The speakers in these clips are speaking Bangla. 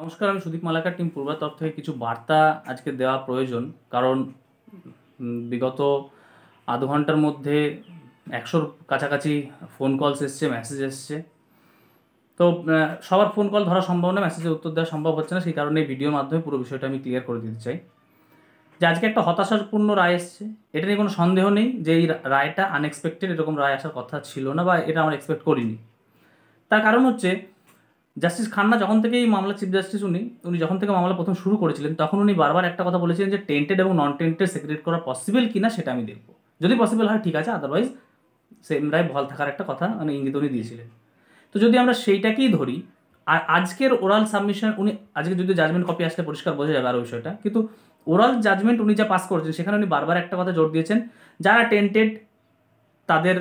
নমস্কার, আমি সুদীপ মালাকার টিম পূর্বার তরফ থেকে কিছু বার্তা আজকে দেওয়া প্রয়োজন। কারণ বিগত আধ ঘন্টার মধ্যে 100-র কাছাকাছি ফোন কলস এসছে, মেসেজ এসছে। তো সবার ফোন কল ধরা সম্ভব না, মেসেজের উত্তর দেওয়া সম্ভব হচ্ছে না। সেই কারণে ভিডিওর মাধ্যমে পুরো বিষয়টা আমি ক্লিয়ার করে দিতে চাই যে আজকে একটা হতাশাপূর্ণ রায় এসছে। এটা নিয়ে কোনো সন্দেহ নেই যে এই রায়টা আনএক্সপেক্টেড, এরকম রায় আসার কথা ছিল না বা এটা আমরা এক্সপেক্ট করিনি। তার কারণ হচ্ছে জাস্টিস খান্না যখন থেকে এই মামলা, চিফ জাস্টিস উনি যখন থেকে মামলা প্রথম শুরু করেছিলেন, তখন উনি বারবার একটা কথা বলেছিলেন যে টেন্টেড এবং নন টেন্টেড সেগ্রেট করা পসিবল কিনা সেটা আমি দেখবো। যদি পসিবল হয় ঠিক আছে, আদারওয়াইজ সেম রায় বহাল থাকার একটা কথা মানে ইঙ্গিত উনি দিয়েছিলেন। তো যদি আমরা সেইটাকেই ধরি, আর আজকের ওরাল সাবমিশন, উনি আজকে যদি জাজমেন্ট কপি আসলে পরিষ্কার বোঝা যাবে আরও বিষয়টা, কিন্তু ওরাল জাজমেন্ট উনি যা পাস করেছেন সেখানে উনি বারবার একটা কথা জোর দিয়েছেন, যারা টেন্টেড তাদের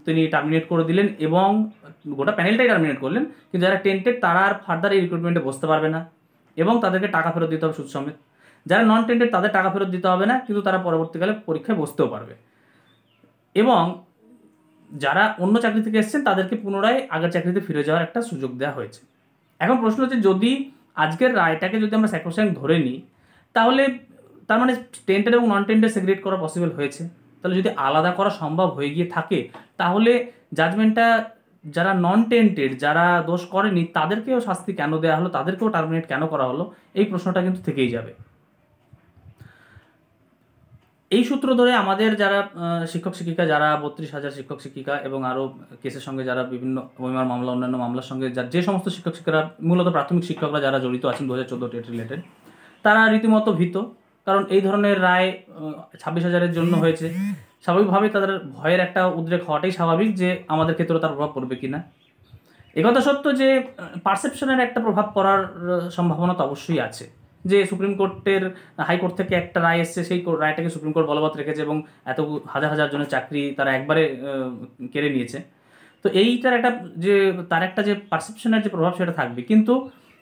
তিনি টার্মিনেট করে দিলেন এবং গোটা প্যানেলটাই টার্মিনেট করলেন। কিন্তু যারা টেন্টেড তারা আর ফার্দার এই রিক্রুটমেন্টে বসতে পারবে না এবং তাদেরকে টাকা ফেরত দিতে হবে সুদ সমেত। যারা নন টেন্টেড তাদের টাকা ফেরত দিতে হবে না, কিন্তু তারা পরবর্তীকালে পরীক্ষায় বসতেও পারবে। এবং যারা অন্য চাকরি থেকে এসেছেন তাদেরকে পুনরায় আগের চাকরিতে ফিরে যাওয়ার একটা সুযোগ দেওয়া হয়েছে। এখন প্রশ্ন হচ্ছে, যদি আজকের রায়টাকে যদি আমরা স্যাক্রোস্যাঙ্ক্ট ধরে নিই, তাহলে তার মানে টেন্টেড এবং নন টেন্টেড সেগ্রেট করা পসিবল হয়েছে। তাহলে যদি আলাদা করা সম্ভব হয়ে গিয়ে থাকে, তাহলে জাজমেন্টটা যারা নন টেন্টেড, যারা দোষ করেনি তাদেরকেও শাস্তি কেন দেওয়া হলো, তাদেরকেও টার্মিনেট কেন করা হলো, এই প্রশ্নটা কিন্তু থেকেই যাবে। এই সূত্র ধরে আমাদের যারা শিক্ষক শিক্ষিকা, যারা 32,000 শিক্ষক শিক্ষিকা এবং আরও কেসের সঙ্গে যারা বিভিন্ন ওইমার মামলা, অন্যান্য মামলার সঙ্গে যে সমস্ত শিক্ষক শিক্ষিকারা, মূলত প্রাথমিক শিক্ষকরা যারা জড়িত আছেন 2014 টেট রিলেটেড, তারা রীতিমতো ভীত। কারণ এই ধরনের রায় 26,000-এর জন্য হয়েছে। স্বাভাবিকভাবেই তাদের ভয়ের একটা উদ্রেক হওয়াটাই স্বাভাবিক যে আমাদের ক্ষেত্রেও তার প্রভাব পড়বে কিনা। একথা সত্য যে পারসেপশনের একটা প্রভাব পড়ার সম্ভাবনা তো অবশ্যই আছে। যে সুপ্রিম কোর্টের, হাইকোর্ট থেকে একটা রায় এসছে, সেই রায়টাকে সুপ্রিম কোর্ট বলবৎ রেখেছে এবং এত হাজার হাজার জনের চাকরি তারা একবারে কেড়ে নিয়েছে। তো এইটার একটা যে তার একটা যে পারসেপশনের যে প্রভাব সেটা থাকবে। কিন্তু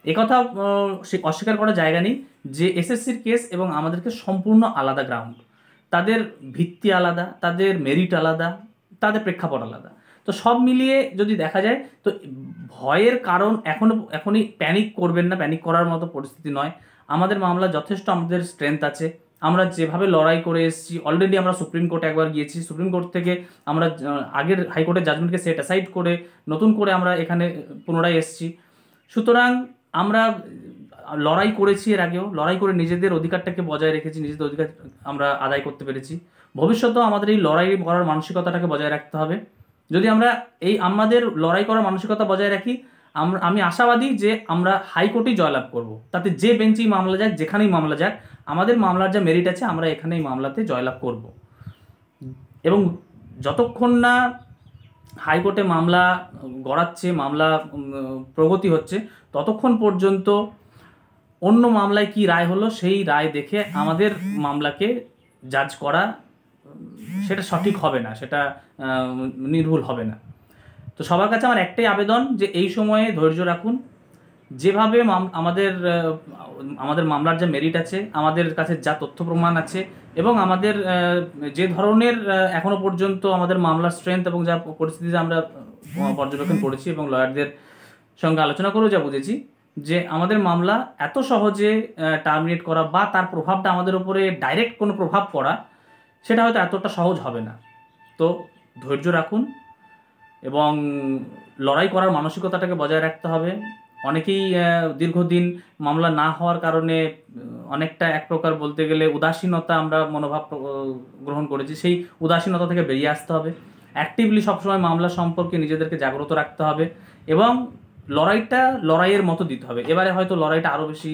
একথা অস্বীকার করার জায়গা নেই যে এসএসসির কেস এবং আমাদেরকে সম্পূর্ণ আলাদা গ্রাউন্ড। তাদের ভিত্তি আলাদা, তাদের মেরিট আলাদা, তাদের প্রেক্ষাপট আলাদা। তো সব মিলিয়ে যদি দেখা যায়, তো ভয়ের কারণ এখনই প্যানিক করবেন না, প্যানিক করার মতো পরিস্থিতি নয়। আমাদের মামলা যথেষ্ট, আমাদের স্ট্রেংথ আছে। আমরা যেভাবে লড়াই করে এসেছি, অলরেডি আমরা সুপ্রিম কোর্টে একবার গিয়েছি, সুপ্রিম কোর্ট থেকে আমরা আগের হাইকোর্টের জাজমেন্টকে সেট অ্যাসাইড করে নতুন করে আমরা এখানে পুনরায় এসেছি। সুতরাং আমরা লড়াই করেছি, এর আগেও লড়াই করে নিজেদের অধিকারটাকে বজায় রেখেছি, নিজেদের অধিকার আমরা আদায় করতে পেরেছি। ভবিষ্যতেও আমাদের এই লড়াই করার মানসিকতাটাকে বজায় রাখতে হবে। যদি আমরা এই আমাদের লড়াই করার মানসিকতা বজায় রাখি, আমি আশাবাদী যে আমরা হাইকোর্টেই জয়লাভ করব। তাতে যে বেঞ্চেই মামলা যাক, যেখানেই মামলা যাক, আমাদের মামলার যা মেরিট আছে আমরা এখানে এই মামলাতে জয়লাভ করব। এবং যতক্ষণ না হাইকোর্টে মামলা গড়াচ্ছে, মামলা প্রগতি হচ্ছে, ততক্ষণ পর্যন্ত অন্য মামলায় কি রায় হলো সেই রায় দেখে আমাদের মামলাকে জাজ করা সেটা সঠিক হবে না, সেটা নির্ভুল হবে না। তো সবার কাছে আমার একটাই আবেদন যে এই সময়ে ধৈর্য রাখুন। যেভাবে আমাদের মামলার যা মেরিট আছে, আমাদের কাছে যা তথ্য প্রমাণ আছে এবং আমাদের যে ধরনের এখনো পর্যন্ত আমাদের মামলার স্ট্রেংথ এবং যা পরিস্থিতিতে আমরা পর্যবেক্ষণ করেছি এবং লয়ারদের সঙ্গে আলোচনা করেও যা বুঝেছি, যে আমাদের মামলা এত সহজে টার্মিনেট করা বা তার প্রভাবটা আমাদের উপরে ডাইরেক্ট কোনো প্রভাব পড়া, সেটা হয়তো এতটা সহজ হবে না। তো ধৈর্য রাখুন এবং লড়াই করার মানসিকতাটাকে বজায় রাখতে হবে। অনেকেই দীর্ঘদিন মামলা না হওয়ার কারণে অনেকটা এক প্রকার বলতে গেলে উদাসীনতা আমরা মনোভাব গ্রহণ করেছি, সেই উদাসীনতা থেকে বেরিয়ে আসতে হবে। অ্যাক্টিভলি সবসময় মামলা সম্পর্কে নিজেদেরকে জাগ্রত রাখতে হবে এবং লড়াইটা লড়াইয়ের মতো দিতে হবে। এবারে হয়তো লড়াইটা আরও বেশি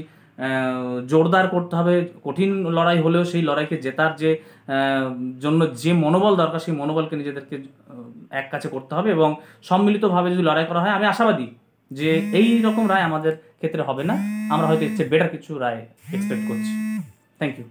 জোরদার করতে হবে। কঠিন লড়াই হলেও সেই লড়াইকে জেতার যে জন্য যে মনোবল দরকার, সেই মনোবলকে নিজেদেরকে এক কাছে করতে হবে এবং সম্মিলিতভাবে যদি লড়াই করা হয়, আমি আশাবাদী যে এই রকম রায় আমাদের ক্ষেত্রে হবে না। আমরা হয়তো এর চেয়ে বেটার কিছু রায় এক্সপেক্ট করছি। Thank you.